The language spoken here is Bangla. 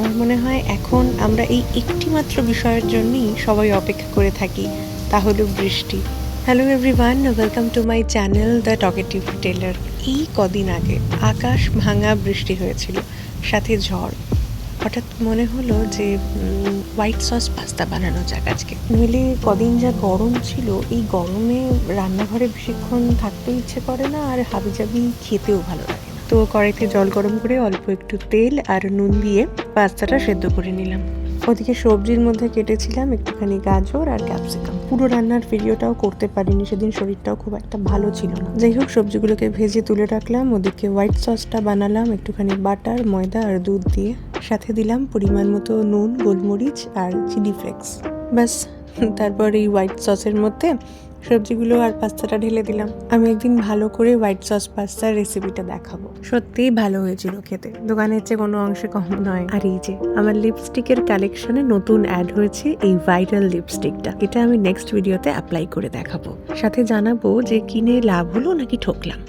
আমার মনে হয় এখন আমরা এই একটি মাত্র বিষয়ের জন্যই সবাই অপেক্ষা করে থাকি, তা হলো বৃষ্টি। Hello everyone, welcome to my channel the talkative teller. এই কদিন আগে আকাশ ভাঙা বৃষ্টি হয়েছিল, সাথে ঝড়। হঠাৎ মনে হলো যে হোয়াইট সস পাস্তা বানানো যাক আজকে। নইলে কদিন যা গরম ছিল, এই গরমে রান্নাঘরে বেশিক্ষণ থাকতেও ইচ্ছে করে না, আর হাবিজাবি খেতেও ভালো লাগে না। তো কড়াইতে জল গরম করে অল্প একটু তেল আর নুন দিয়ে পাস্তাটা সেদ্ধ করে নিলাম। ওদিকে সবজির মধ্যে কেটেছিলাম একটুখানি গাজর আর ক্যাপসিকাম। পুরো রান্নার ভিডিওটাও করতে পারিনি, সেদিন শরীরটাও খুব একটা ভালো ছিল না। যাই হোক, সবজিগুলোকে ভেজে তুলে রাখলাম। ওদিকে হোয়াইট সসটা বানালাম একটুখানি বাটার, ময়দা আর দুধ দিয়ে। সাথে দিলাম পরিমাণ মতো নুন, গোলমরিচ আর চিলি ফ্লেক্স। ব্যাস, তারপর এই হোয়াইট সসের মধ্যে সবজিগুলো আর পাস্তাটা ঢেলে দিলাম। আমি একদিন ভালো করে হোয়াইট সস পাস্তার রেসিপিটা দেখাবো। সত্যিই ভালো হয়েছিল খেতে, দোকানের চেয়ে কোনো অংশে কম নয়। আর এই যে আমার লিপস্টিকের কালেকশনে নতুন অ্যাড হয়েছে এই ভাইরাল লিপস্টিকটা। এটা আমি নেক্সট ভিডিওতে অ্যাপ্লাই করে দেখাবো, সাথে জানাবো যে কিনে লাভ হলো নাকি ঠকলাম।